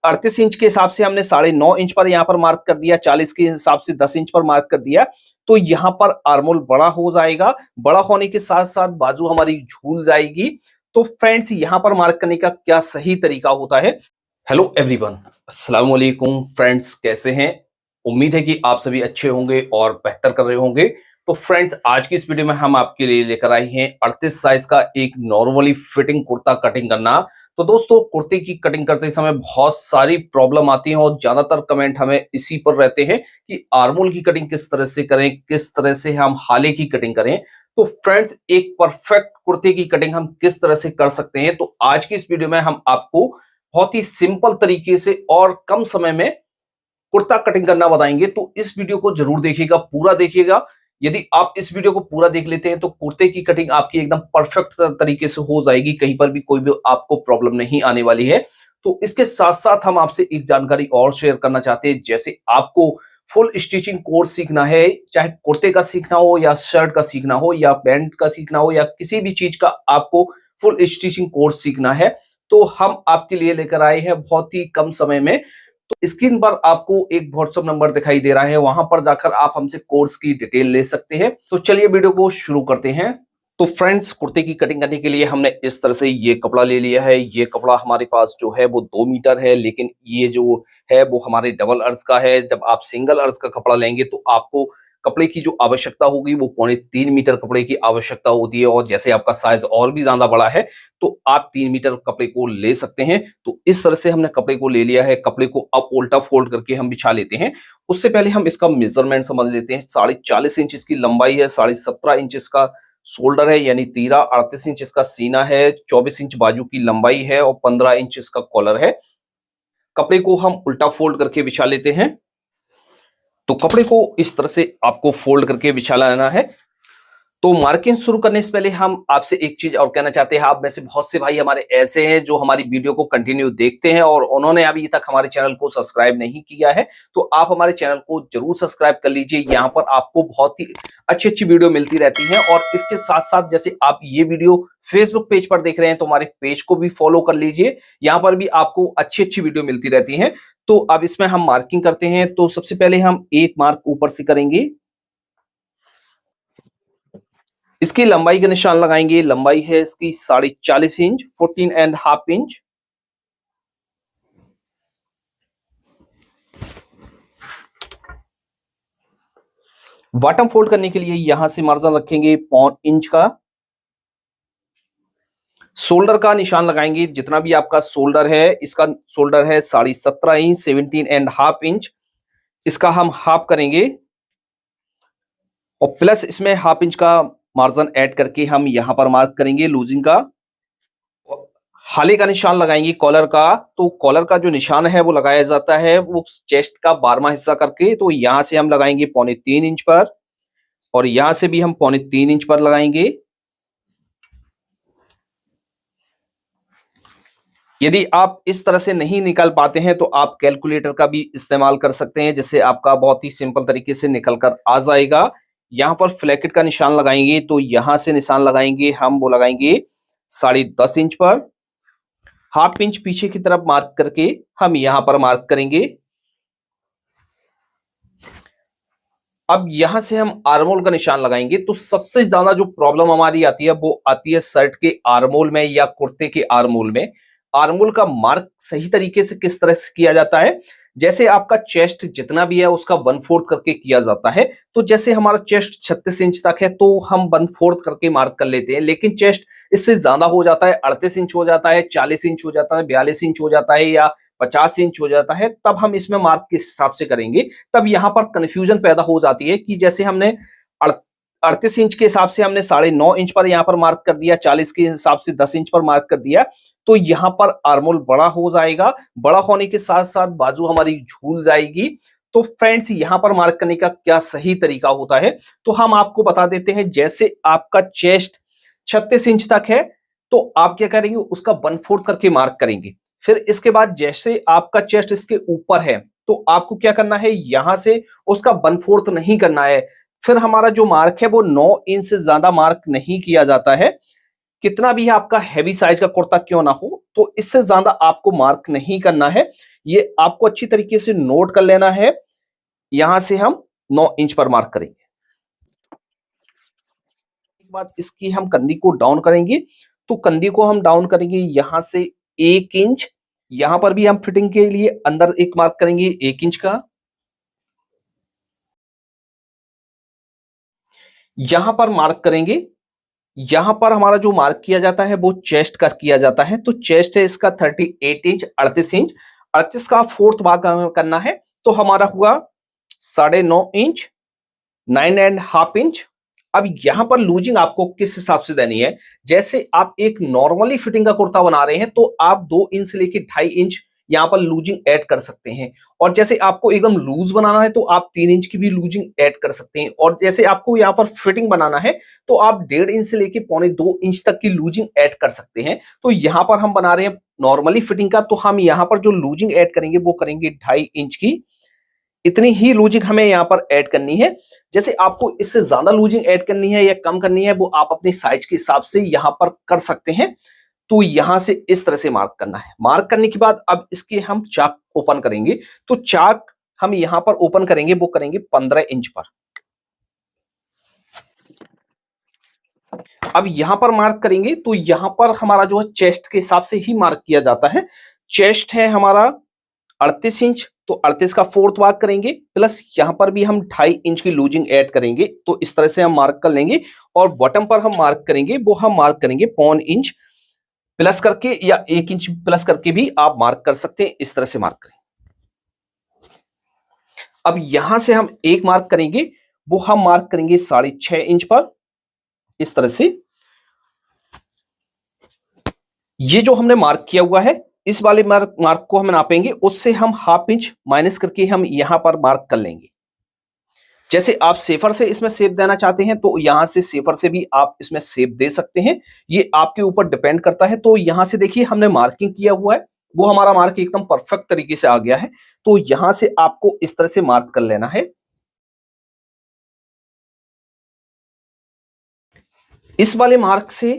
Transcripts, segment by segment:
38 inch के हिसाब से हमने 9.5 इंच पर यहाँ पर मार्क कर दिया, 40 के हिसाब से 10 इंच पर मार्क कर दिया। तो यहाँ पर आर्मोल बड़ा हो जाएगा, बड़ा होने के साथ साथ बाजू हमारी झूल जाएगी। तो फ्रेंड्स यहाँ पर मार्क करने का क्या सही तरीका होता है। हेलो एवरीवन, अस्सलाम वालेकुम फ्रेंड्स, कैसे हैं? उम्मीद है कि आप सभी अच्छे होंगे और बेहतर कर रहे होंगे। तो फ्रेंड्स आज की इस वीडियो में हम आपके लिए लेकर आए हैं 38 साइज का एक नॉर्मली फिटिंग कुर्ता कटिंग करना। तो दोस्तों कुर्ते की कटिंग करते समय बहुत सारी प्रॉब्लम आती है और ज्यादातर कमेंट हमें इसी पर रहते हैं कि आर्मोल की कटिंग किस तरह से करें, किस तरह से हम हाले की कटिंग करें। तो फ्रेंड्स एक परफेक्ट कुर्ते की कटिंग हम किस तरह से कर सकते हैं, तो आज की इस वीडियो में हम आपको बहुत ही सिंपल तरीके से और कम समय में कुर्ता कटिंग करना बताएंगे। तो इस वीडियो को जरूर देखिएगा, पूरा देखिएगा। यदि आप इस वीडियो को पूरा देख लेते हैं तो कुर्ते की कटिंग आपकी एकदम परफेक्ट तरीके से हो जाएगी, कहीं पर भी कोई भी आपको प्रॉब्लम नहीं आने वाली है। तो इसके साथ साथ हम आपसे एक जानकारी और शेयर करना चाहते हैं, जैसे आपको फुल स्टिचिंग कोर्स सीखना है, चाहे कुर्ते का सीखना हो या शर्ट का सीखना हो या पैंट का सीखना हो या किसी भी चीज का आपको फुल स्टिचिंग कोर्स सीखना है, तो हम आपके लिए लेकर आए हैं बहुत ही कम समय में। तो स्क्रीन पर आपको एक व्हाट्सएप नंबर दिखाई दे रहा है, वहां पर जाकर आप हमसे कोर्स की डिटेल ले सकते हैं। तो चलिए वीडियो को शुरू करते हैं। तो फ्रेंड्स कुर्ते की कटिंग करने के लिए हमने इस तरह से ये कपड़ा ले लिया है। ये कपड़ा हमारे पास जो है वो 2 मीटर है, लेकिन ये जो है वो हमारे डबल अर्ज का है। जब आप सिंगल अर्ज का कपड़ा लेंगे तो आपको कपड़े की जो आवश्यकता होगी वो 3.25 मीटर कपड़े की आवश्यकता होती है, और जैसे आपका साइज और भी ज्यादा बड़ा है तो आप 3 मीटर कपड़े को ले सकते हैं। तो इस तरह से हमने कपड़े को ले लिया है। कपड़े को अब उल्टा फोल्ड करके हम बिछा लेते हैं। उससे पहले हम इसका मेजरमेंट समझ लेते हैं। 40.5 इंच इसकी लंबाई है, 17.5 इंच इसका शोल्डर है यानी तीरा, 38 इंच इसका सीना है, 24 इंच बाजू की लंबाई है और 15 इंच इसका कॉलर है। कपड़े को हम उल्टा फोल्ड करके बिछा लेते हैं। तो कपड़े को इस तरह से आपको फोल्ड करके बिछा लेना है। तो मार्किंग शुरू करने से पहले हम आपसे एक चीज और कहना चाहते हैं। आप में से बहुत से भाई हमारे ऐसे हैं जो हमारी वीडियो को कंटिन्यू देखते हैं और उन्होंने अभी तक हमारे चैनल को सब्सक्राइब नहीं किया है, तो आप हमारे चैनल को जरूर सब्सक्राइब कर लीजिए। यहाँ पर आपको बहुत ही अच्छी अच्छी वीडियो मिलती रहती है, और इसके साथ साथ जैसे आप ये वीडियो फेसबुक पेज पर देख रहे हैं तो हमारे पेज को भी फॉलो कर लीजिए। यहाँ पर भी आपको अच्छी अच्छी वीडियो मिलती रहती है। तो अब इसमें हम मार्किंग करते हैं। तो सबसे पहले हम एक मार्क ऊपर से करेंगे, इसकी लंबाई का निशान लगाएंगे। लंबाई है इसकी 40.5 इंच, 14.5 इंच। बॉटम फोल्ड करने के लिए यहां से मार्जिन रखेंगे 0.5 इंच का। शोल्डर का निशान लगाएंगे, जितना भी आपका शोल्डर है, इसका शोल्डर है 17.5 इंच, 17.5 इंच। इसका हम हाफ करेंगे और प्लस इसमें हाफ इंच का मार्जिन ऐड करके हम यहां पर मार्क करेंगे लूजिंग का। हाले का निशान लगाएंगे कॉलर का। तो कॉलर का जो निशान है वो लगाया जाता है वो चेस्ट का 12वां हिस्सा करके। तो यहां से हम लगाएंगे 3.25 इंच पर, और यहां से भी हम 3.25 इंच पर लगाएंगे। यदि आप इस तरह से नहीं निकाल पाते हैं तो आप कैलकुलेटर का भी इस्तेमाल कर सकते हैं, जिससे आपका बहुत ही सिंपल तरीके से निकल कर आ जाएगा। यहाँ पर फ्लैकेट का निशान लगाएंगे, तो यहां से निशान लगाएंगे हम, वो लगाएंगे 10.5 इंच पर। हाफ इंच पीछे की तरफ मार्क करके हम यहां पर मार्क करेंगे। अब यहां से हम आर्मोल का निशान लगाएंगे। तो सबसे ज्यादा जो प्रॉब्लम हमारी आती है वो आती है शर्ट के आर्मोल में या कुर्ते के आर्मोल में। आर्मोल का मार्क सही तरीके से किस तरह से किया जाता है, जैसे आपका चेस्ट जितना भी है उसका 1/4 करके किया जाता है। तो जैसे हमारा चेस्ट 36 इंच तक है तो हम 1/4 करके मार्क कर लेते हैं, लेकिन चेस्ट इससे ज्यादा हो जाता है, 38 इंच हो जाता है, 40 इंच हो जाता है, 42 इंच हो जाता है या 50 इंच हो जाता है, तब हम इसमें मार्क किस हिसाब से करेंगे। तब यहां पर कंफ्यूजन पैदा हो जाती है कि जैसे हमने 38 इंच के हिसाब से हमने 9.5 इंच पर यहाँ पर मार्क कर दिया, 40 के हिसाब से 10 इंच पर मार्क कर दिया, तो यहाँ पर आर्मोल बड़ा हो जाएगा। बड़ा होने के साथ साथ बाजू हमारी झूल जाएगी। तो फ्रेंड्स यहाँ पर मार्क करने का क्या सही तरीका होता है, तो हम आपको बता देते हैं। जैसे आपका चेस्ट 36 इंच तक है तो आप क्या करेंगे, उसका 1/4 करके मार्क करेंगे। फिर इसके बाद जैसे आपका चेस्ट इसके ऊपर है तो आपको क्या करना है, यहां से उसका 1/4 नहीं करना है। फिर हमारा जो मार्क है वो 9 इंच से ज्यादा मार्क नहीं किया जाता है। कितना भी आपका हैवी साइज का कुर्ता क्यों ना हो, तो इससे ज्यादा आपको मार्क नहीं करना है। ये आपको अच्छी तरीके से नोट कर लेना है। यहां से हम 9 इंच पर मार्क करेंगे। इसके बाद इसकी हम कंधी को डाउन करेंगे, तो कंधी को हम डाउन करेंगे यहां से 1 इंच। यहां पर भी हम फिटिंग के लिए अंदर एक मार्क करेंगे 1 इंच का। यहां पर मार्क करेंगे। यहां पर हमारा जो मार्क किया जाता है वो चेस्ट का किया जाता है, तो चेस्ट है इसका 38 इंच, 38 इंच। 38 का फोर्थ भाग हमें करना है, तो हमारा हुआ 9.5 इंच, 9.5 इंच। अब यहां पर लूजिंग आपको किस हिसाब से देनी है, जैसे आप एक नॉर्मली फिटिंग का कुर्ता बना रहे हैं तो आप 2 इंच से लेके 2.5 इंच यहां पर लूजिंग ऐड कर सकते हैं। और जैसे आपको एकदम लूज बनाना है तो आप 3 इंच की भी लूजिंग ऐड कर सकते हैं। और जैसे आपको यहां पर फिटिंग बनाना है तो आप 1.5 इंच से लेके 1.25 इंच तक की लूजिंग ऐड कर सकते हैं। तो यहां पर हम बना रहे हैं नॉर्मली फिटिंग का, तो हम यहां पर जो लूजिंग ऐड करेंगे वो करेंगे 2.5 इंच की। इतनी ही लूजिंग हमें यहाँ पर ऐड करनी है। जैसे आपको इससे ज्यादा लूजिंग ऐड करनी है या कम करनी है वो आप अपनी साइज के हिसाब से यहाँ पर कर सकते हैं। तो यहां से इस तरह से मार्क करना है। मार्क करने के बाद अब इसके हम चाक ओपन करेंगे, तो चाक हम यहां पर ओपन करेंगे वो करेंगे 15 इंच पर। अब यहां पर मार्क करेंगे तो यहां पर हमारा जो है चेस्ट के हिसाब से ही मार्क किया जाता है। चेस्ट है हमारा 38 इंच, तो 38 का फोर्थ भाग करेंगे, प्लस यहां पर भी हम 2.5 इंच की लूजिंग ऐड करेंगे। तो इस तरह से हम मार्क कर लेंगे। और बॉटम पर हम मार्क करेंगे वो हम मार्क करेंगे 1.25 इंच प्लस करके, या 1 इंच प्लस करके भी आप मार्क कर सकते हैं। इस तरह से मार्क करें। अब यहां से हम एक मार्क करेंगे, वो हम मार्क करेंगे 6.5 इंच पर। इस तरह से ये जो हमने मार्क किया हुआ है इस वाले मार्क को हम नापेंगे, उससे हम 1/2 इंच माइनस करके हम यहां पर मार्क कर लेंगे। जैसे आप सेफर से इसमें शेप देना चाहते हैं तो यहां से सेफर से भी आप इसमें शेप दे सकते हैं, ये आपके ऊपर डिपेंड करता है। तो यहां से देखिए हमने मार्किंग किया हुआ है, वो हमारा मार्क एकदम परफेक्ट तरीके से आ गया है। तो यहां से आपको इस तरह से मार्क कर लेना है। इस वाले मार्क से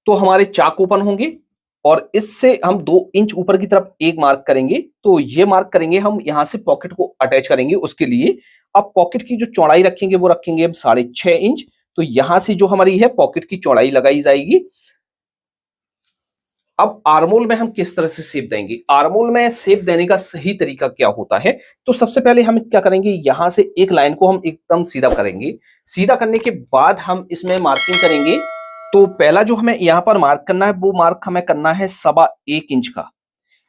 तो हमारे चाक ओपन होंगे, और इससे हम 2 इंच ऊपर की तरफ एक मार्क करेंगे। तो ये मार्क करेंगे हम यहां से पॉकेट को अटैच करेंगे उसके लिए। अब पॉकेट की जो चौड़ाई रखेंगे वो रखेंगे हम 6.5 इंच। तो यहां से जो हमारी है पॉकेट की चौड़ाई लगाई जाएगी। अब आर्मोल में हम किस तरह से शेप देंगे, आर्मोल में शेप देने का सही तरीका क्या होता है। तो सबसे पहले हम क्या करेंगे, यहां से एक लाइन को हम एकदम सीधा करेंगे। सीधा करने के बाद हम इसमें मार्किंग करेंगे। तो पहला जो हमें यहां पर मार्क करना है वो मार्क हमें करना है 1.25 इंच का।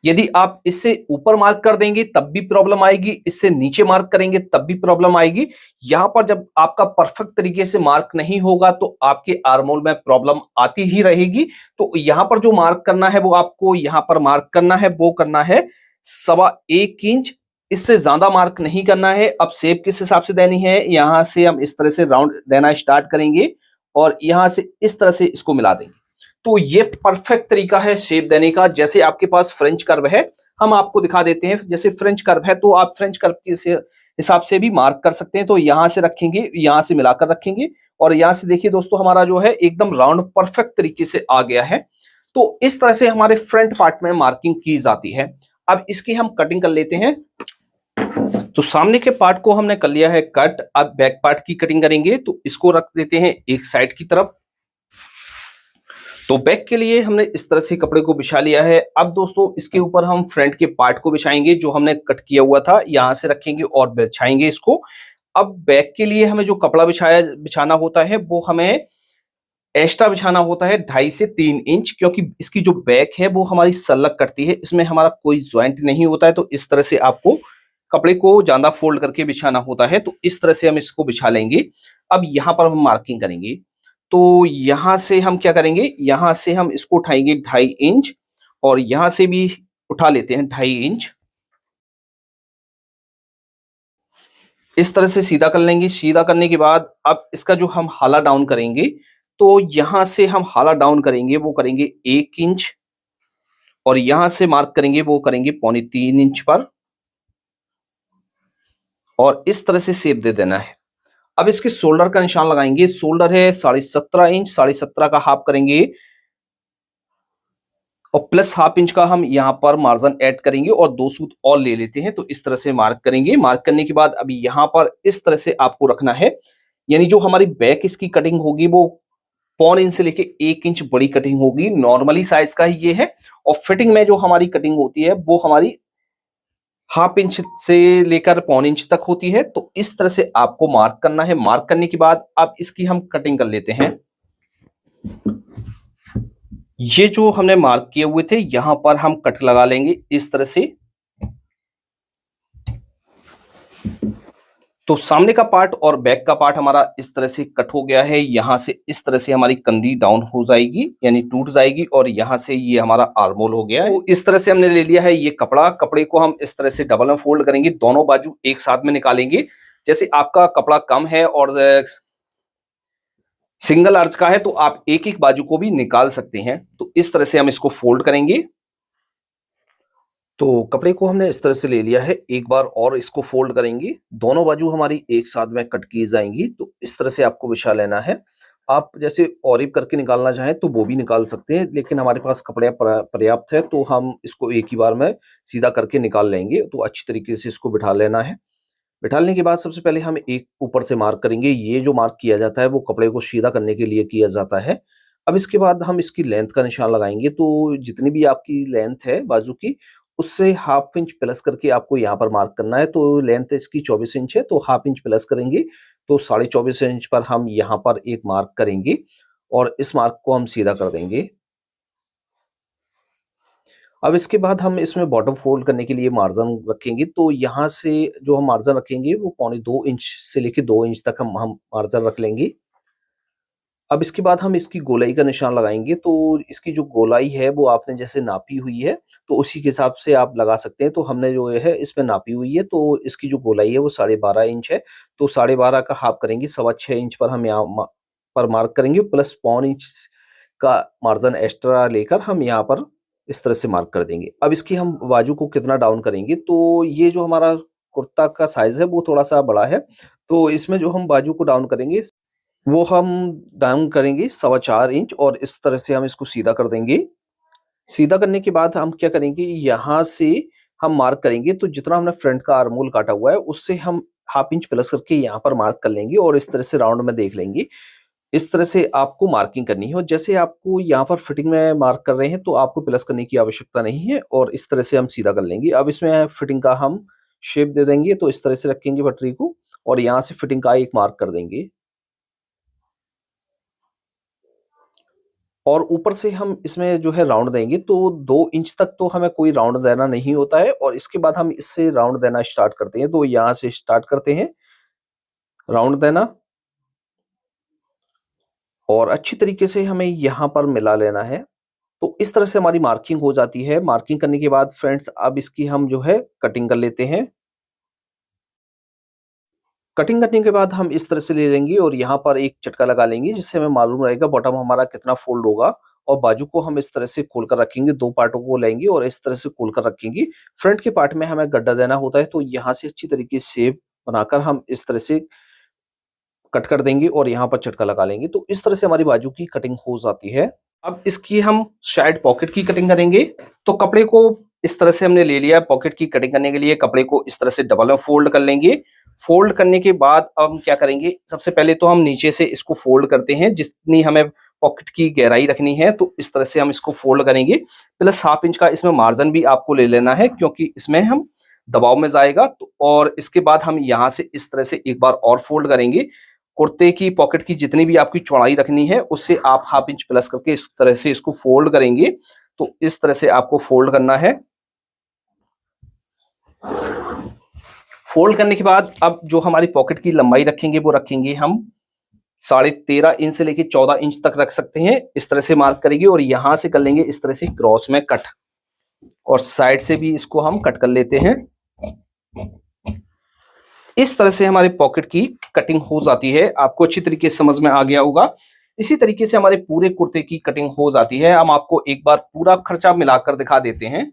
यदि आप इससे ऊपर मार्क कर देंगे तब भी प्रॉब्लम आएगी, इससे नीचे मार्क करेंगे तब भी प्रॉब्लम आएगी। यहां पर जब आपका परफेक्ट तरीके से मार्क नहीं होगा तो आपके आर्मोल में प्रॉब्लम आती ही रहेगी। तो यहां पर जो मार्क करना है वो आपको यहां पर मार्क करना है, वो करना है 1.25 इंच। इससे ज्यादा मार्क नहीं करना है। अब शेप किस हिसाब से देनी है, यहां से हम इस तरह से राउंड देना स्टार्ट करेंगे और यहां से इस तरह से इसको मिला देंगे। तो ये परफेक्ट तरीका है शेप देने का। जैसे आपके पास फ्रेंच कर्व है, हम आपको दिखा देते हैं। जैसे फ्रेंच कर्व है तो आप फ्रेंच कर्व के हिसाब से भी मार्क कर सकते हैं। तो यहां से रखेंगे, यहां से मिलाकर रखेंगे, और यहां से देखिए दोस्तों हमारा जो है एकदम राउंड परफेक्ट तरीके से आ गया है। तो इस तरह से हमारे फ्रंट पार्ट में मार्किंग की जाती है। अब इसकी हम कटिंग कर लेते हैं। तो सामने के पार्ट को हमने कर लिया है कट। अब बैक पार्ट की कटिंग करेंगे, तो इसको रख देते हैं एक साइड की तरफ। तो बैक के लिए हमने इस तरह से कपड़े को बिछा लिया है। अब दोस्तों इसके ऊपर हम फ्रंट के पार्ट को बिछाएंगे जो हमने कट किया हुआ था, यहां से रखेंगे और बिछाएंगे इसको। अब बैक के लिए हमें जो कपड़ा बिछाना होता है वो हमें एक्स्ट्रा बिछाना होता है 2.5 से 3 इंच, क्योंकि इसकी जो बैक है वो हमारी सल्लग कटती है, इसमें हमारा कोई ज्वाइंट नहीं होता है। तो इस तरह से आपको कपड़े को ज्यादा फोल्ड करके बिछाना होता है। तो इस तरह से हम इसको बिछा लेंगे। अब यहाँ पर हम मार्किंग करेंगे। तो यहां से हम क्या करेंगे, यहां से हम इसको उठाएंगे 2.5 इंच, और यहां से भी उठा लेते हैं 2.5 इंच। इस तरह से सीधा कर लेंगे। सीधा करने के बाद अब इसका जो हम हाला डाउन करेंगे, तो यहां से हम हाला डाउन करेंगे वो करेंगे 1 इंच, और यहां से मार्क करेंगे वो करेंगे 3.25 इंच पर, और इस तरह से शेप दे देना है। अब इसके शोल्डर का निशान लगाएंगे। शोल्डर है 17.5 इंच, 17.5 का हाफ करेंगे और प्लस हाफ इंच का हम यहाँ पर मार्जिन ऐड करेंगे और 2 सूत और ले लेते हैं। तो इस तरह से मार्क करेंगे। मार्क करने के बाद अभी यहाँ पर इस तरह से आपको रखना है, यानी जो हमारी बैक इसकी कटिंग होगी वो पौन इंच से लेके 1 इंच बड़ी कटिंग होगी। नॉर्मली साइज का ही ये है। और फिटिंग में जो हमारी कटिंग होती है वो हमारी हाफ इंच से लेकर पौन इंच तक होती है। तो इस तरह से आपको मार्क करना है। मार्क करने के बाद अब इसकी हम कटिंग कर लेते हैं। ये जो हमने मार्क किए हुए थे यहां पर हम कट लगा लेंगे इस तरह से। तो सामने का पार्ट और बैक का पार्ट हमारा इस तरह से कट हो गया है। यहां से इस तरह से हमारी कंधी डाउन हो जाएगी, यानी टूट जाएगी, और यहां से ये हमारा आर्मोल हो गया है। तो इस तरह से हमने ले लिया है ये कपड़ा। कपड़े को हम इस तरह से डबल में फोल्ड करेंगे, दोनों बाजू एक साथ में निकालेंगे। जैसे आपका कपड़ा कम है और सिंगल अर्ज का है तो आप एक एक बाजू को भी निकाल सकते हैं। तो इस तरह से हम इसको फोल्ड करेंगे। तो कपड़े को हमने इस तरह से ले लिया है, एक बार और इसको फोल्ड करेंगे। दोनों बाजू हमारी एक साथ में कट की जाएंगी। तो इस तरह से आपको बिछा लेना है। आप जैसे और करके निकालना चाहें तो वो भी निकाल सकते हैं, लेकिन हमारे पास कपड़े पर्याप्त है तो हम इसको एक ही बार में सीधा करके निकाल लेंगे। तो अच्छी तरीके से इसको बिठा लेना है। बिठाने के बाद सबसे पहले हम एक ऊपर से मार्क करेंगे। ये जो मार्क किया जाता है वो कपड़े को सीधा करने के लिए किया जाता है। अब इसके बाद हम इसकी लेंथ का निशान लगाएंगे। तो जितनी भी आपकी लेंथ है बाजू की, उससे हाफ इंच प्लस करके आपको यहाँ पर मार्क करना है। तो लेंथ इसकी 24 इंच है, तो हाफ इंच प्लस करेंगे तो 24.5 इंच पर हम यहाँ पर एक मार्क करेंगे और इस मार्क को हम सीधा कर देंगे। अब इसके बाद हम इसमें बॉटम फोल्ड करने के लिए मार्जिन रखेंगे। तो यहाँ से जो हम मार्जिन रखेंगे वो 1.25 इंच से लेके 2 इंच तक हम मार्जिन रख लेंगे। अब इसके बाद हम इसकी गोलाई का निशान लगाएंगे। तो इसकी जो गोलाई है वो आपने जैसे नापी हुई है तो उसी के हिसाब से आप लगा सकते हैं। तो हमने जो है इसमें नापी हुई है, तो इसकी जो गोलाई है वो 12.5 इंच है। तो 12.5 का हाफ करेंगे, 6.25 इंच पर हम यहाँ पर मार्क करेंगे, प्लस पौन इंच का मार्जिन एक्स्ट्रा लेकर हम यहाँ पर इस तरह से मार्क कर देंगे। अब इसकी हम बाजू को कितना डाउन करेंगे, तो ये जो हमारा कुर्ता का साइज है वो थोड़ा सा बड़ा है। तो इसमें जो हम बाजू को डाउन करेंगे वो हम डाउन करेंगे 4.25 इंच और इस तरह से हम इसको सीधा कर देंगे। सीधा करने के बाद हम क्या करेंगे, यहाँ से हम मार्क करेंगे। तो जितना हमने फ्रंट का आर्मोल काटा हुआ है उससे हम हाफ इंच प्लस करके यहाँ पर मार्क कर लेंगे और इस तरह से राउंड में देख लेंगे। इस तरह से आपको मार्किंग करनी है और जैसे आपको यहाँ पर फिटिंग में मार्क कर रहे हैं तो आपको प्लस करने की आवश्यकता नहीं है और इस तरह से हम सीधा कर लेंगे। अब इसमें फिटिंग का हम शेप दे देंगे। तो इस तरह से रखेंगे पटरी को और यहाँ से फिटिंग का एक मार्क कर देंगे और ऊपर से हम इसमें जो है राउंड देंगे। तो 2 इंच तक तो हमें कोई राउंड देना नहीं होता है और इसके बाद हम इससे राउंड देना स्टार्ट करते हैं। तो यहाँ से स्टार्ट करते हैं राउंड देना और अच्छी तरीके से हमें यहाँ पर मिला लेना है। तो इस तरह से हमारी मार्किंग हो जाती है। मार्किंग करने के बाद फ्रेंड्स अब इसकी हम जो है कटिंग कर लेते हैं। कटिंग करने के बाद हम इस तरह से ले लेंगे और यहाँ पर एक चटका लगा लेंगे जिससे हमें मालूम रहेगा बॉटम हमारा कितना फोल्ड होगा। और बाजू को हम इस तरह से खोल कर रखेंगे, 2 पार्टों को लेंगे और इस तरह से खोल कर रखेंगे। फ्रंट के पार्ट में हमें गड्ढा देना होता है तो यहाँ से अच्छी तरीके से शेप बनाकर हम इस तरह से कट कर देंगे और यहाँ पर चटका लगा लेंगे। तो इस तरह से हमारी बाजू की कटिंग हो जाती है। अब इसकी हम शायद पॉकेट की कटिंग करेंगे। तो कपड़े को इस तरह से हमने ले लिया है। पॉकेट की कटिंग करने के लिए कपड़े को इस तरह से डबल में फोल्ड कर लेंगे। फोल्ड करने के बाद अब हम क्या करेंगे, सबसे पहले तो हम नीचे से इसको फोल्ड करते हैं जितनी हमें पॉकेट की गहराई रखनी है। तो इस तरह से हम इसको फोल्ड करेंगे, प्लस हाफ इंच का इसमें मार्जिन भी आपको ले लेना है क्योंकि इसमें हम दबाव में जाएगा। तो और इसके बाद हम यहाँ से इस तरह से एक बार और फोल्ड करेंगे। कुर्ते की पॉकेट की जितनी भी आपकी चौड़ाई रखनी है उससे आप हाफ इंच प्लस करके इस तरह से इसको फोल्ड करेंगे। तो इस तरह से आपको फोल्ड करना है। फोल्ड करने के बाद अब जो हमारी पॉकेट की लंबाई रखेंगे वो रखेंगे हम 13.5 इंच से लेके 14 इंच तक रख सकते हैं। इस तरह से मार्क करेंगे और यहां से कर लेंगे इस तरह से क्रॉस में कट और साइड से भी इसको हम कट कर लेते हैं। इस तरह से हमारे पॉकेट की कटिंग हो जाती है। आपको अच्छी तरीके से समझ में आ गया होगा। इसी तरीके से हमारे पूरे कुर्ते की कटिंग हो जाती है। हम आपको एक बार पूरा खर्चा मिलाकर दिखा देते हैं।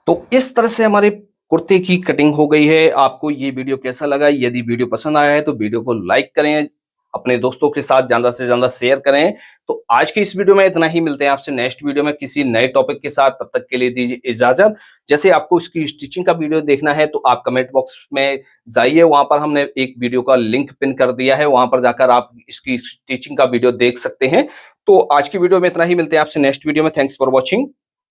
तो इस तरह से हमारे कुर्ते की कटिंग हो गई है। आपको ये वीडियो कैसा लगा? यदि वीडियो पसंद आया है तो वीडियो को लाइक करें, अपने दोस्तों के साथ ज़्यादा से ज़्यादा शेयर करें। तो आज की इस वीडियो में इतना ही, मिलते हैं आपसे नेक्स्ट वीडियो में किसी नए टॉपिक के साथ, तब तक के लिए दीजिए इजाज़त। जैसे आपको इसकी स्टिचिंग का वीडियो देखना है तो आप कमेंट बॉक्स में जाइए, वहाँ पर हमने एक वीडियो का लिंक पिन कर दिया है, वहाँ पर जाकर आप इसकी स्टिचिंग का वीडियो देख सकते हैं। तो आज की वीडियो में इतना ही, मिलते हैं आपसे नेक्स्ट वीडियो में। Thanks for watching.